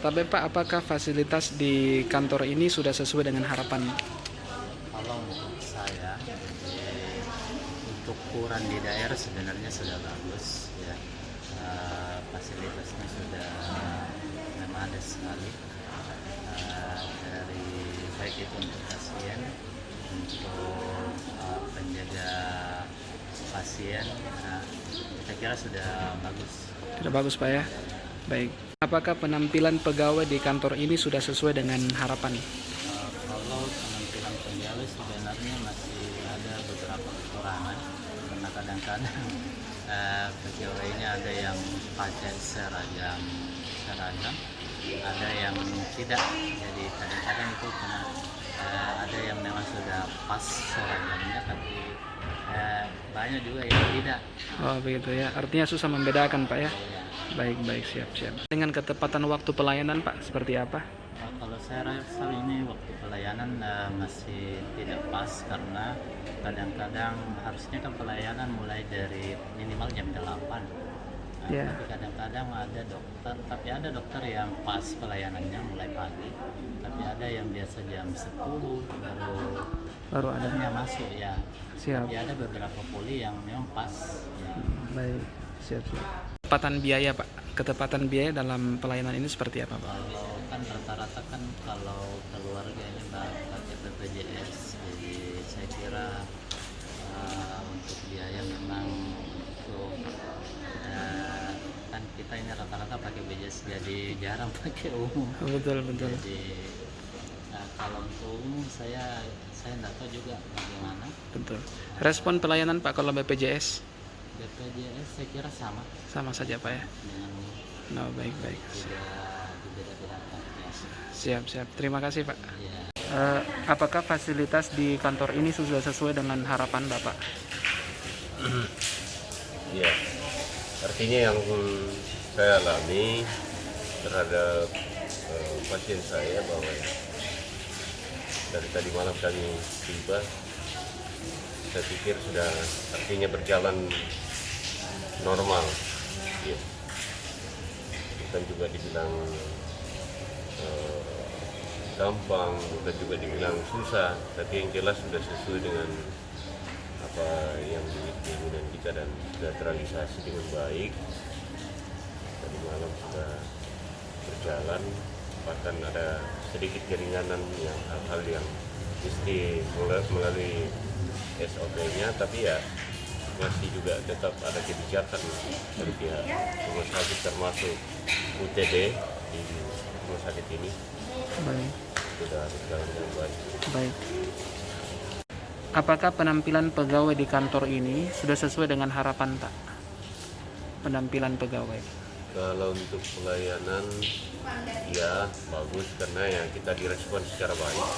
Tapi Pak, apakah fasilitas di kantor ini sudah sesuai dengan harapan? Kalau untuk saya, untuk ukuran di daerah sebenarnya sudah bagus ya. Fasilitasnya sudah memadai sekali, dari baik itu untuk pasien, untuk penjaga pasien, saya kira sudah bagus. Sudah bagus Pak ya. Baik. Apakah penampilan pegawai di kantor ini sudah sesuai dengan harapan? Kalau penampilan pegawai sebenarnya masih ada beberapa kekurangan, karena kadang-kadang pegawainya ada yang pakai seragam, ada yang tidak. Jadi kadang-kadang itu karena ada yang memang sudah pas seragamnya, tapi banyak juga yang tidak. Oh begitu ya. Artinya susah membedakan Pak ya. Baik, siap. Dengan ketepatan waktu pelayanan Pak, seperti apa? Kalau saya rasa ini waktu pelayanan masih tidak pas, karena kadang-kadang harusnya kan pelayanan mulai dari minimal jam 8. Ya. Tapi kadang-kadang ada dokter yang pas pelayanannya mulai pagi, tapi ada yang biasa jam 10 Baru ada. masuk ya. Siap. Tapi ada beberapa poli yang memang pas ya. Baik, siap. Ketepatan biaya Pak, ketepatan biaya dalam pelayanan ini seperti apa Pak? Kalau kan rata-rata kan kalau keluarga ini pakai BPJS, jadi saya kira untuk biaya memang untuk kan kita ini rata-rata pakai BPJS, jadi jarang pakai umum. Betul. Jadi kalau untuk umum saya nggak tahu juga bagaimana. Betul. Respon pelayanan Pak kalau BPJS? BPJS saya kira Sama saja Pak ya. dengan No, baik. tidak berbeda-beda biasa. Siap. Terima kasih Pak. Ya. Apakah fasilitas di kantor ini sudah sesuai dengan harapan Bapak? Ya, artinya yang saya alami terhadap pasien saya bahwa dari tadi malam kami tiba, saya pikir sudah artinya berjalan normal. Ya. Bukan juga dibilang gampang, bukan juga dibilang susah, tapi yang jelas sudah sesuai dengan apa yang diinginkan kita dan sudah terrealisasi dengan baik. Tadi malam sudah berjalan, bahkan ada sedikit keringanan yang hal-hal yang mesti melalui SOP-nya, tapi ya masih juga tetap ada kebijakan dari pihak rumah sakit, termasuk UTD di rumah sakit ini Baik. sudah berjalan dengan baik. Apakah penampilan pegawai di kantor ini sudah sesuai dengan harapan Pak? Penampilan pegawai. Kalau untuk pelayanan ya bagus, karena ya kita direspon secara baik.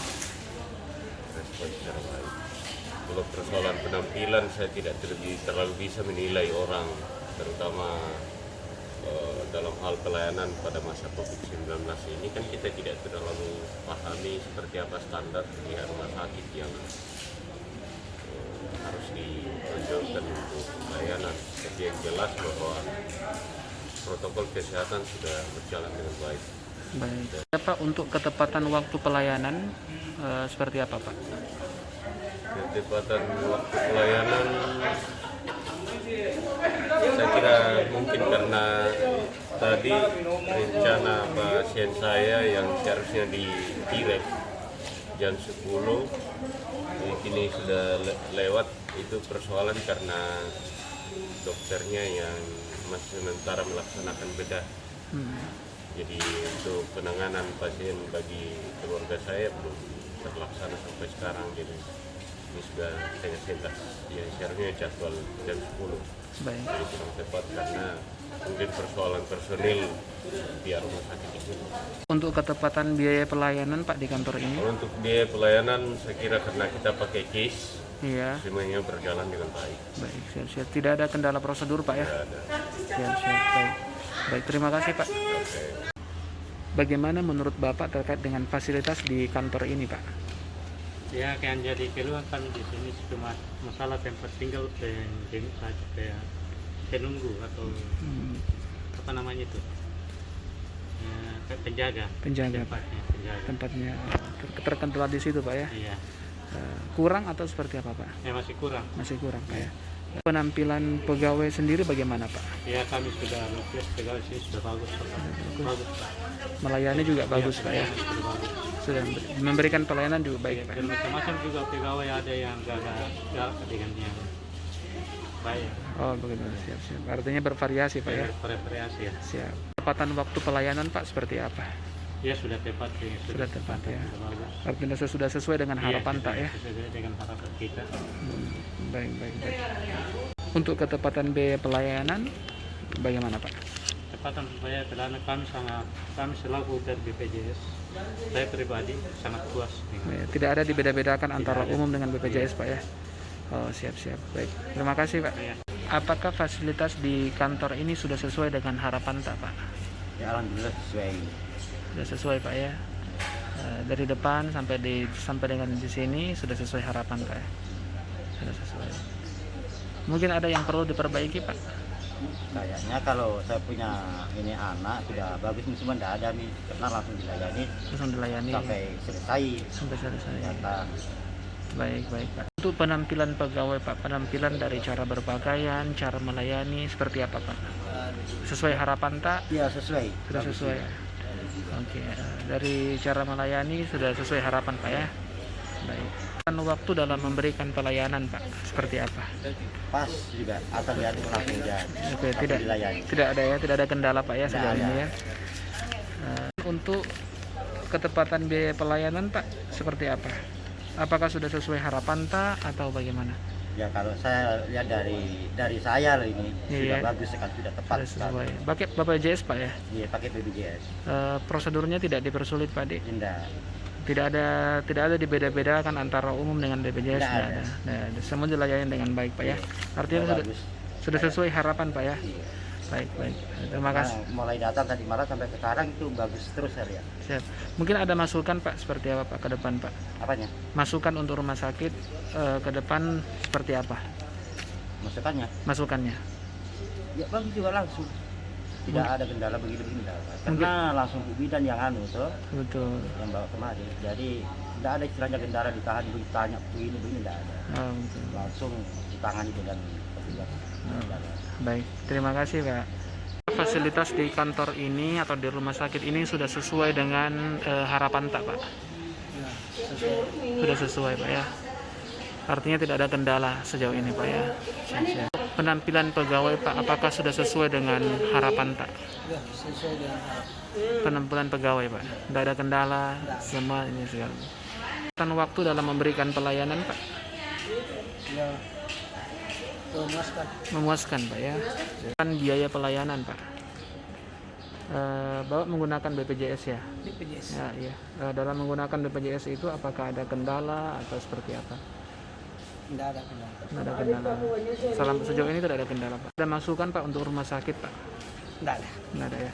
Kalau persoalan penampilan saya tidak terlalu bisa menilai orang, terutama dalam hal pelayanan pada masa COVID-19 ini kan kita tidak terlalu pahami seperti apa standar di rumah sakit yang harus ditonjolkan untuk pelayanan. Tapi yang jelas bahwa protokol kesehatan sudah berjalan dengan baik. Pak, untuk ketepatan waktu pelayanan seperti apa Pak? Ketepatan waktu pelayanan saya kira mungkin karena tadi rencana pasien saya yang seharusnya direct jam 10 ini sudah lewat. Itu persoalan karena dokternya yang masih sementara melaksanakan bedah. Jadi untuk penanganan pasien bagi keluarga saya belum terlaksana sampai sekarang. Jadi ini sudah setengah ya, seharusnya jadwal jam 10. Baik. Jadi kurang tepat karena mungkin persoalan personil di rumah sakit itu. Untuk ketepatan biaya pelayanan Pak di kantor ini? Kalau untuk biaya pelayanan saya kira karena kita pakai case, Iya. semuanya berjalan dengan baik. Baik, siap. Tidak ada kendala prosedur Pak ya? Tidak ada. Siap. Baik, terima kasih Pak. Oke. Bagaimana menurut Bapak terkait dengan fasilitas di kantor ini Pak? Ya, yang jadi keluhan kan di sini cuma masalah tempat tinggal penunggu atau apa namanya itu, penjaga. Penjaga, Pak. Penjaga. Tempatnya terkendala di situ, Pak ya. Iya. Kurang atau seperti apa, Pak? Masih kurang. Masih kurang, Pak ya. Penampilan pegawai sendiri bagaimana, Pak? Ya kami sudah request pegawai sini sudah bagus, Pak. Bagus, Pak. Melayani juga bagus, Pak ya. Sudah bagus. Sudah memberikan pelayanan juga baik, Pak. Dan macam-macam juga pegawai ada yang gak dengan yang bayar. Oh, begitu. Siap. Artinya bervariasi, Pak ya. Bervariasi ya. Siap. Tepatan waktu pelayanan, Pak, seperti apa? Ya sudah tepat. Sudah tepat ya. Sudah bagus. Artinya sudah sesuai dengan harapan, Pak ya. Sesuai dengan harapan kita. Baik. Untuk ketepatan biaya pelayanan bagaimana, Pak? Tepatan biaya pelayanan kami selaku dari BPJS, saya pribadi sangat puas. Tidak ada dibeda-bedakan antara umum dengan BPJS, Pak ya. Oh, siap. Baik. Terima kasih, Pak. Ya. Apakah fasilitas di kantor ini sudah sesuai dengan harapan Pak? Ya, alhamdulillah sesuai. Sudah sesuai, Pak ya. Dari depan sampai dengan di sini sudah sesuai harapan, Pak ya. Sudah sesuai. Mungkin ada yang perlu diperbaiki, Pak? Kayaknya kalau saya punya ini anak sudah bagus, semua tidak ada nih, karena langsung dilayani sampai selesai. Ya. Datang. Baik, Pak. Untuk penampilan pegawai, Pak, penampilan dari cara berpakaian, cara melayani seperti apa, Pak? Sesuai harapan, tak? Ya, sesuai. Sudah Bagus sesuai. juga. Oke, dari cara melayani sudah sesuai harapan, Pak ya. Baik. Waktu dalam memberikan pelayanan, Pak, seperti apa? Pas juga, atau lihat langsung jalan. Oke, tidak ada kendala, Pak ya, sejauh ini ya. Untuk ketepatan biaya pelayanan, Pak, seperti apa? Apakah sudah sesuai harapan, tak, atau bagaimana? Ya, kalau saya lihat dari saya ini Iya. sudah bagus sekali, sudah tepat Sudah sesuai. sekali. Pakai BPJS, Pak ya. Iya, pakai BPJS. Prosedurnya tidak dipersulit, Pak Dik. Tidak. Tidak ada dibeda-bedakan antara umum dengan BPJS. Tidak ada. Nah, semua dilayani dengan baik, Pak ya. Artinya Bagus. sudah sesuai harapan, Pak ya. Iya. Baik. Terima kasih. Mulai datang tadi malam sampai sekarang itu bagus terus saya lihat. Siap. Mungkin ada masukan, Pak, seperti apa, Pak, ke depan, Pak? Apanya? Masukan untuk rumah sakit ke depan seperti apa? Masukannya. Ya, bagus juga langsung. Tidak ada kendala begini-begini. Karena langsung Bu Bidan yang tuh. Betul. Yang bawa kemari. Jadi tidak ada istilahnya kendala ditahan, ditanya begini tidak ada. Betul. Langsung ditangani dengan petugas. Baik, terima kasih, Pak. Fasilitas di kantor ini atau di rumah sakit ini sudah sesuai dengan harapan, tak, Pak? Sudah sesuai, Pak ya. Artinya tidak ada kendala sejauh ini, Pak ya. Siap. Penampilan pegawai, Pak, apakah sudah sesuai dengan harapan, tak? Ya, sesuai dengan Penampilan pegawai, Pak, tidak ada kendala, semua ini segala. Waktu dalam memberikan pelayanan, Pak? ya memuaskan. Memuaskan, Pak ya. Dan biaya pelayanan, Pak. Bapak menggunakan BPJS ya? BPJS. Ya, iya. Dalam menggunakan BPJS itu apakah ada kendala atau seperti apa? Tidak ada kendala. Tidak ada kendala. Sejauh ini tidak ada kendala, Pak. Ada masukan, Pak, untuk rumah sakit, Pak? Tidak ada. Tidak ada ya.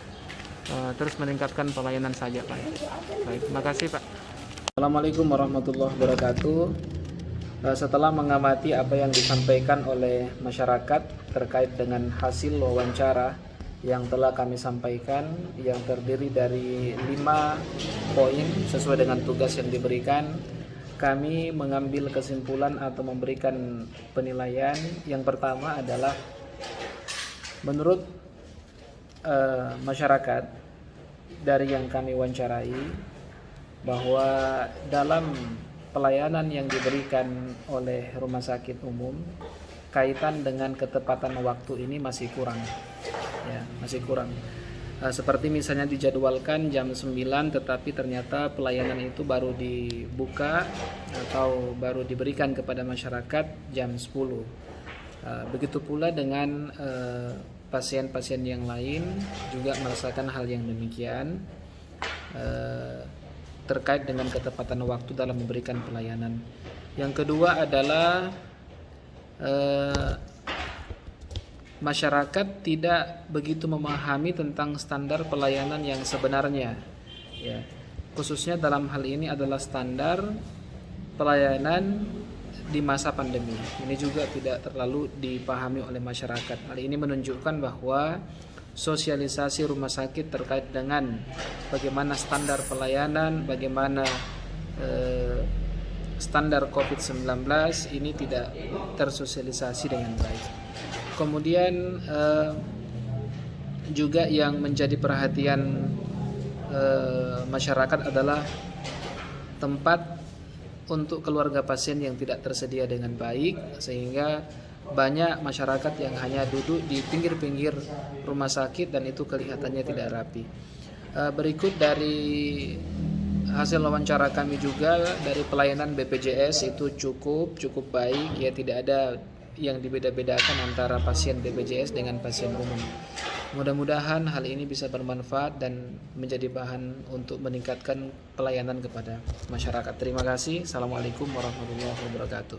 Terus meningkatkan pelayanan saja, Pak. Baik, terima kasih, Pak. Assalamualaikum warahmatullahi wabarakatuh. Setelah mengamati apa yang disampaikan oleh masyarakat terkait dengan hasil wawancara yang telah kami sampaikan, yang terdiri dari 5 poin sesuai dengan tugas yang diberikan, kami mengambil kesimpulan atau memberikan penilaian. Yang pertama adalah menurut masyarakat dari yang kami wawancarai, bahwa dalam pelayanan yang diberikan oleh rumah sakit umum kaitan dengan ketepatan waktu ini masih kurang, ya, masih kurang. Seperti misalnya dijadwalkan jam 9 tetapi ternyata pelayanan itu baru dibuka atau baru diberikan kepada masyarakat jam 10. Begitu pula dengan pasien-pasien yang lain juga merasakan hal yang demikian terkait dengan ketepatan waktu dalam memberikan pelayanan. Yang kedua adalah masyarakat tidak begitu memahami tentang standar pelayanan yang sebenarnya, ya. Khususnya dalam hal ini adalah standar pelayanan di masa pandemi. Ini juga tidak terlalu dipahami oleh masyarakat. Hal ini menunjukkan bahwa sosialisasi rumah sakit terkait dengan bagaimana standar pelayanan, bagaimana standar COVID-19 ini tidak tersosialisasi dengan baik. Kemudian juga yang menjadi perhatian masyarakat adalah tempat untuk keluarga pasien yang tidak tersedia dengan baik, sehingga banyak masyarakat yang hanya duduk di pinggir-pinggir rumah sakit dan itu kelihatannya tidak rapi. Berikut dari hasil wawancara kami juga dari pelayanan BPJS itu cukup baik, ya, tidak ada yang dibeda-bedakan antara pasien BPJS dengan pasien umum. Mudah-mudahan hal ini bisa bermanfaat dan menjadi bahan untuk meningkatkan pelayanan kepada masyarakat. Terima kasih. Assalamualaikum warahmatullahi wabarakatuh.